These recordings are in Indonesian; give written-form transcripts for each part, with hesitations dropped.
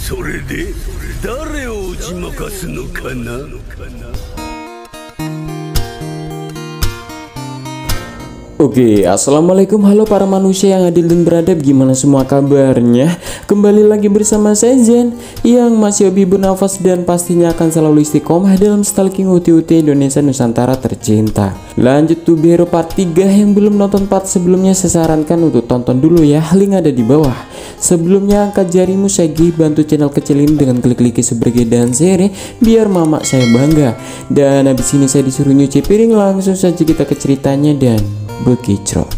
それで誰を打ち負かすのかな。 Oke, assalamualaikum, halo para manusia yang adil dan beradab, gimana semua kabarnya? Kembali lagi bersama saya Zen, yang masih hobi bernafas dan pastinya akan selalu istiqomah dalam stalking uti-uti Indonesia Nusantara tercinta. Lanjut to Hero part 3, yang belum nonton part sebelumnya saya sarankan untuk tonton dulu ya, link ada di bawah. Sebelumnya angkat jarimu Segi, bantu channel kecil ini dengan klik-klik subscribe dan share biar mama saya bangga. Dan habis ini saya disuruh nyuci piring, langsung saja kita ke ceritanya dan bekicrot.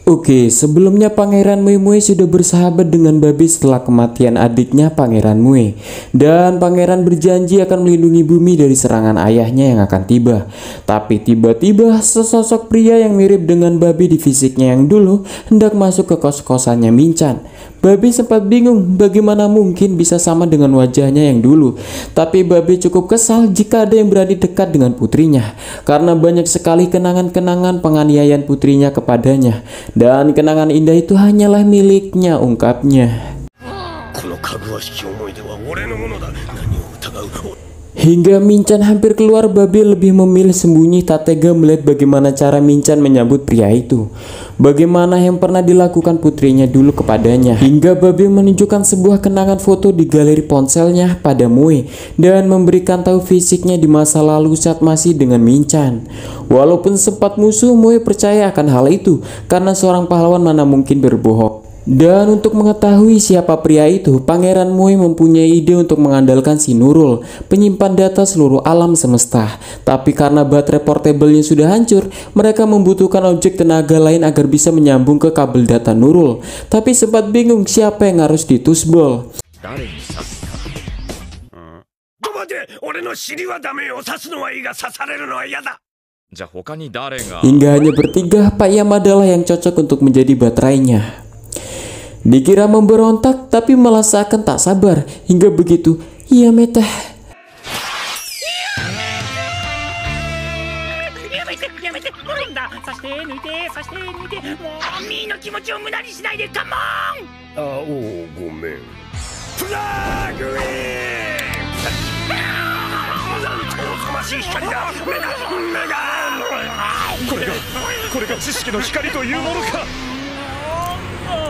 Oke, sebelumnya Pangeran Moe sudah bersahabat dengan Babi setelah kematian adiknya Pangeran Moe. Dan Pangeran berjanji akan melindungi bumi dari serangan ayahnya yang akan tiba. Tapi tiba-tiba sesosok pria yang mirip dengan Babi di fisiknya yang dulu hendak masuk ke kos-kosannya Minchan. Babi sempat bingung bagaimana mungkin bisa sama dengan wajahnya yang dulu. Tapi Babi cukup kesal jika ada yang berani dekat dengan putrinya, karena banyak sekali kenangan-kenangan penganiayaan putrinya kepadanya. Dan kenangan indah itu hanyalah miliknya, ungkapnya. Hingga Minchan hampir keluar, Babi lebih memilih sembunyi, tak tega melihat bagaimana cara Minchan menyambut pria itu. Bagaimana yang pernah dilakukan putrinya dulu kepadanya. Hingga Babi menunjukkan sebuah kenangan foto di galeri ponselnya pada Moe dan memberikan tahu fisiknya di masa lalu saat masih dengan Minchan. Walaupun sempat musuh, Moe percaya akan hal itu karena seorang pahlawan mana mungkin berbohong. Dan untuk mengetahui siapa pria itu, Pangeran Moe mempunyai ide untuk mengandalkan si Nurul, penyimpan data seluruh alam semesta. Tapi karena baterai portable-nya sudah hancur, mereka membutuhkan objek tenaga lain agar bisa menyambung ke kabel data Nurul. Tapi sempat bingung siapa yang harus ditusbol. Hingga hanya bertiga, Pak Yamada lah yang cocok untuk menjadi baterainya. Dikira memberontak, tapi malah seakan tak sabar. Hingga begitu, iya meta.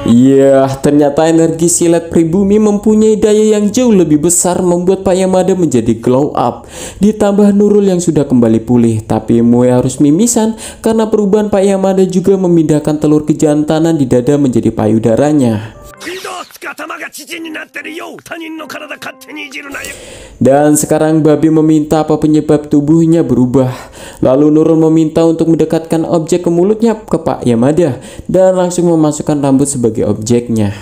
Iya, ternyata energi silat pribumi mempunyai daya yang jauh lebih besar, membuat Pak Yamada menjadi glow up. Ditambah Nurul yang sudah kembali pulih, tapi Moe harus mimisan karena perubahan Pak Yamada juga memindahkan telur kejantanan di dada menjadi payudaranya. Dan sekarang Babi meminta apa penyebab tubuhnya berubah. Lalu Nurul meminta untuk mendekatkan objek ke mulutnya ke Pak Yamada dan langsung memasukkan rambut sebagai objeknya.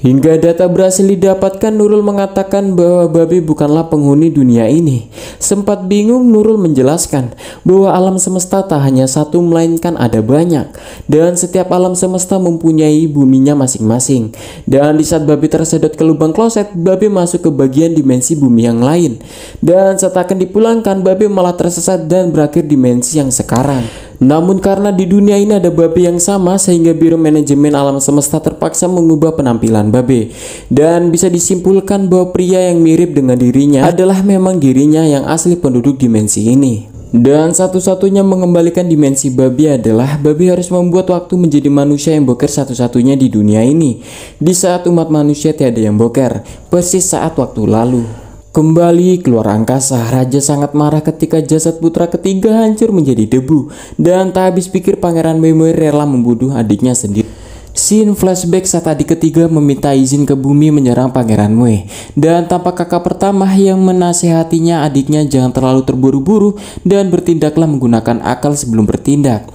Hingga data berhasil didapatkan, Nurul mengatakan bahwa Babi bukanlah penghuni dunia ini. Sempat bingung, Nurul menjelaskan bahwa alam semesta tak hanya satu melainkan ada banyak. Dan setiap alam semesta mempunyai buminya masing-masing. Dan di saat Babi tersedot ke lubang kloset, Babi masuk ke bagian dimensi bumi yang lain. Dan saat akan dipulangkan, Babi malah tersesat dan berakhir dimensi yang sekarang. Namun karena di dunia ini ada Babi yang sama, sehingga Biro Manajemen Alam Semesta terpaksa mengubah penampilan Babi. Dan bisa disimpulkan bahwa pria yang mirip dengan dirinya adalah memang dirinya yang asli penduduk dimensi ini. Dan satu-satunya mengembalikan dimensi Babi adalah Babi harus membuat waktu menjadi manusia yang boker satu-satunya di dunia ini. Di saat umat manusia tiada yang boker, persis saat waktu lalu. Kembali keluar angkasa, Raja sangat marah ketika jasad putra ketiga hancur menjadi debu. Dan tak habis pikir Pangeran Moe rela membunuh adiknya sendiri. Scene flashback saat adik ketiga meminta izin ke bumi menyerang Pangeran Moe. Dan tampak kakak pertama yang menasehatinya adiknya jangan terlalu terburu-buru dan bertindaklah menggunakan akal sebelum bertindak.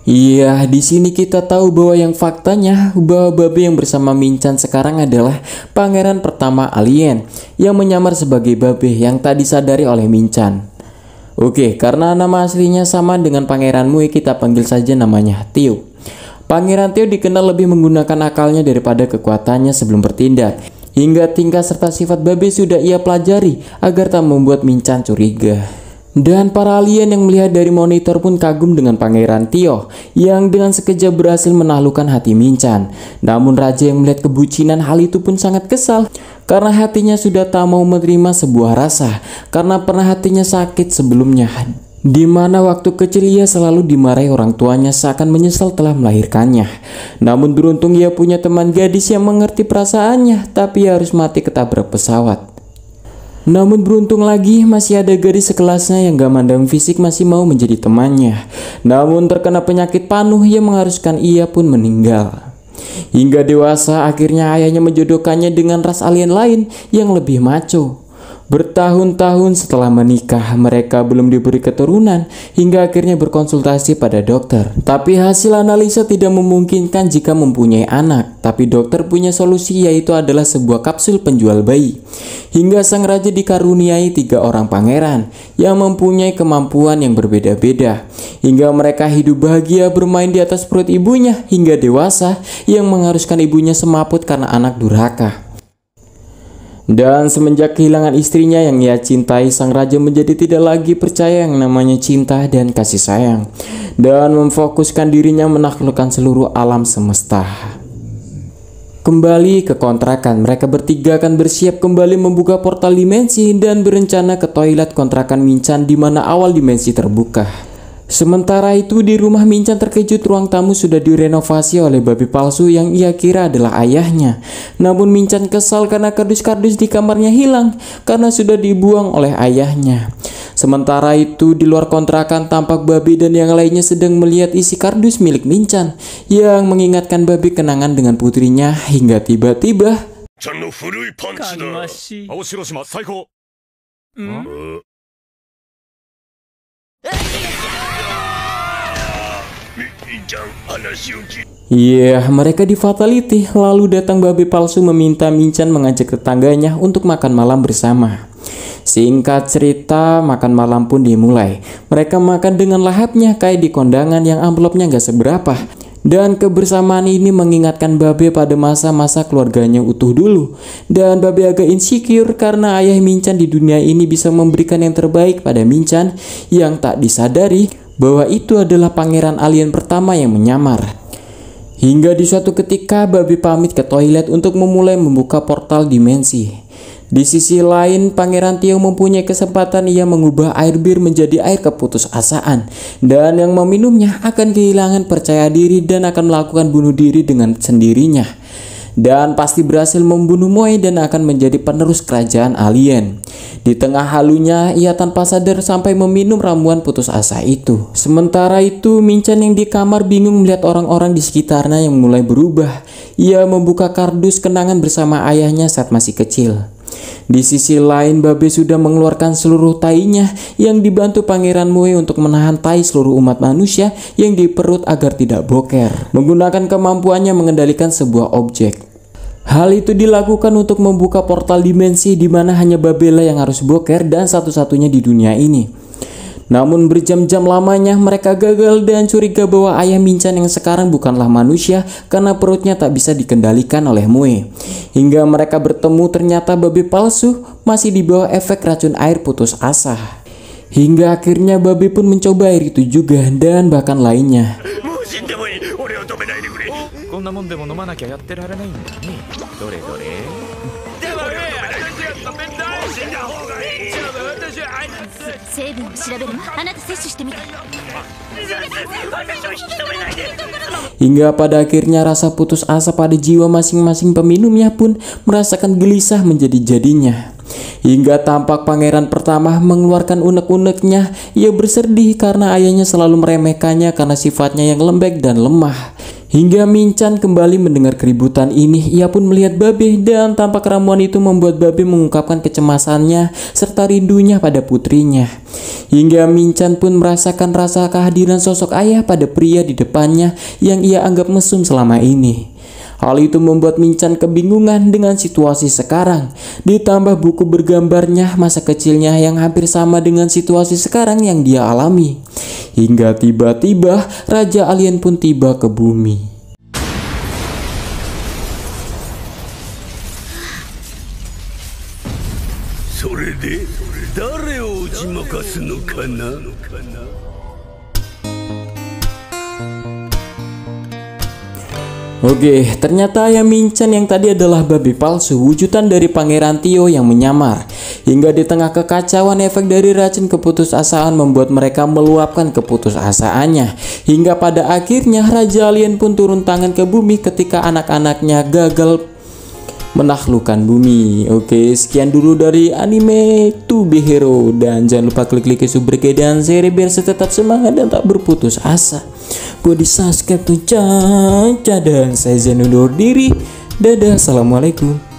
Iya, di sini kita tahu bahwa yang faktanya bahwa Babi yang bersama Minchan sekarang adalah pangeran pertama alien yang menyamar sebagai Babi yang tak disadari oleh Minchan. Oke, karena nama aslinya sama dengan Pangeran Moe, kita panggil saja namanya Tio. Pangeran Tio dikenal lebih menggunakan akalnya daripada kekuatannya sebelum bertindak. Hingga tingkah serta sifat Babe sudah ia pelajari agar tak membuat Minchan curiga. Dan para alien yang melihat dari monitor pun kagum dengan Pangeran Tio yang dengan sekejap berhasil menaklukkan hati Minchan. Namun raja yang melihat kebucinan hal itu pun sangat kesal karena hatinya sudah tak mau menerima sebuah rasa karena pernah hatinya sakit sebelumnya, di mana waktu kecil ia selalu dimarahi orang tuanya seakan menyesal telah melahirkannya. Namun beruntung ia punya teman gadis yang mengerti perasaannya, tapi ia harus mati ketabrak pesawat. Namun beruntung lagi masih ada gadis sekelasnya yang gak mandang fisik masih mau menjadi temannya. Namun terkena penyakit panuh yang mengharuskan ia pun meninggal. Hingga dewasa akhirnya ayahnya menjodohkannya dengan ras alien lain yang lebih maco. Bertahun-tahun setelah menikah, mereka belum diberi keturunan hingga akhirnya berkonsultasi pada dokter. Tapi hasil analisa tidak memungkinkan jika mempunyai anak. Tapi dokter punya solusi, yaitu adalah sebuah kapsul penjual bayi. Hingga sang raja dikaruniai 3 orang pangeran yang mempunyai kemampuan yang berbeda-beda. Hingga mereka hidup bahagia bermain di atas perut ibunya hingga dewasa yang mengharuskan ibunya semaput karena anak durhaka. Dan semenjak kehilangan istrinya yang ia cintai, sang raja menjadi tidak lagi percaya yang namanya cinta dan kasih sayang, dan memfokuskan dirinya menaklukkan seluruh alam semesta. Kembali ke kontrakan, mereka bertiga akan bersiap kembali membuka portal dimensi dan berencana ke toilet kontrakan Minchan di mana awal dimensi terbuka. Sementara itu di rumah Minchan terkejut ruang tamu sudah direnovasi oleh babi palsu yang ia kira adalah ayahnya. Namun Minchan kesal karena kardus-kardus di kamarnya hilang karena sudah dibuang oleh ayahnya. Sementara itu di luar kontrakan tampak babi dan yang lainnya sedang melihat isi kardus milik Minchan yang mengingatkan babi kenangan dengan putrinya hingga tiba-tiba mereka di fatality. Lalu datang babi palsu meminta Minchan mengajak tetangganya untuk makan malam bersama. Singkat cerita, makan malam pun dimulai. Mereka makan dengan lahapnya kayak di kondangan yang amplopnya gak seberapa. Dan kebersamaan ini mengingatkan Babe pada masa-masa keluarganya utuh dulu. Dan Babe agak insecure karena ayah Minchan di dunia ini bisa memberikan yang terbaik pada Minchan yang tak disadari bahwa itu adalah pangeran alien pertama yang menyamar. Hingga di suatu ketika Babe pamit ke toilet untuk memulai membuka portal dimensi. Di sisi lain, Pangeran Tio mempunyai kesempatan ia mengubah air bir menjadi air keputusasaan, dan yang meminumnya akan kehilangan percaya diri dan akan melakukan bunuh diri dengan sendirinya. Dan pasti berhasil membunuh Moe dan akan menjadi penerus kerajaan alien. Di tengah halunya, ia tanpa sadar sampai meminum ramuan putus asa itu. Sementara itu, Minchan yang di kamar bingung melihat orang-orang di sekitarnya yang mulai berubah. Ia membuka kardus kenangan bersama ayahnya saat masih kecil. Di sisi lain, Babe sudah mengeluarkan seluruh tainya yang dibantu Pangeran Moe untuk menahan tai seluruh umat manusia yang di perut agar tidak boker, menggunakan kemampuannya mengendalikan sebuah objek. Hal itu dilakukan untuk membuka portal dimensi di mana hanya Babela yang harus boker dan satu-satunya di dunia ini. Namun berjam-jam lamanya mereka gagal dan curiga bahwa ayah Minchan yang sekarang bukanlah manusia karena perutnya tak bisa dikendalikan oleh Moe. Hingga mereka bertemu ternyata babi palsu masih di bawah efek racun air putus asa. Hingga akhirnya babi pun mencoba air itu juga dan bahkan lainnya. Hingga pada akhirnya rasa putus asa pada jiwa masing-masing peminumnya pun merasakan gelisah menjadi-jadinya. Hingga tampak pangeran pertama mengeluarkan unek-uneknya. Ia bersedih karena ayahnya selalu meremehkannya karena sifatnya yang lembek dan lemah. Hingga Minchan kembali mendengar keributan ini, ia pun melihat Babe dan tampak ramuan itu membuat Babe mengungkapkan kecemasannya serta rindunya pada putrinya. Hingga Minchan pun merasakan rasa kehadiran sosok ayah pada pria di depannya yang ia anggap mesum selama ini. Hal itu membuat Minchan kebingungan dengan situasi sekarang. Ditambah buku bergambarnya masa kecilnya yang hampir sama dengan situasi sekarang yang dia alami. Hingga tiba-tiba Raja Alien pun tiba ke bumi. れで誰を打ち負かすのかな。Oke, ternyata ayam Minchan yang tadi adalah babi palsu, wujudan dari Pangeran Tio yang menyamar. Hingga di tengah kekacauan, efek dari racun keputusasaan membuat mereka meluapkan keputusasaannya. Hingga pada akhirnya Raja Alien pun turun tangan ke bumi ketika anak-anaknya gagal menaklukkan bumi. Oke, sekian dulu dari anime To Be Hero. Dan jangan lupa klik subscribe dan share biar saya tetap semangat dan tak berputus asa. Buat di subscribe tuh caca. Dan saya Zen undur diri. Dadah, assalamualaikum.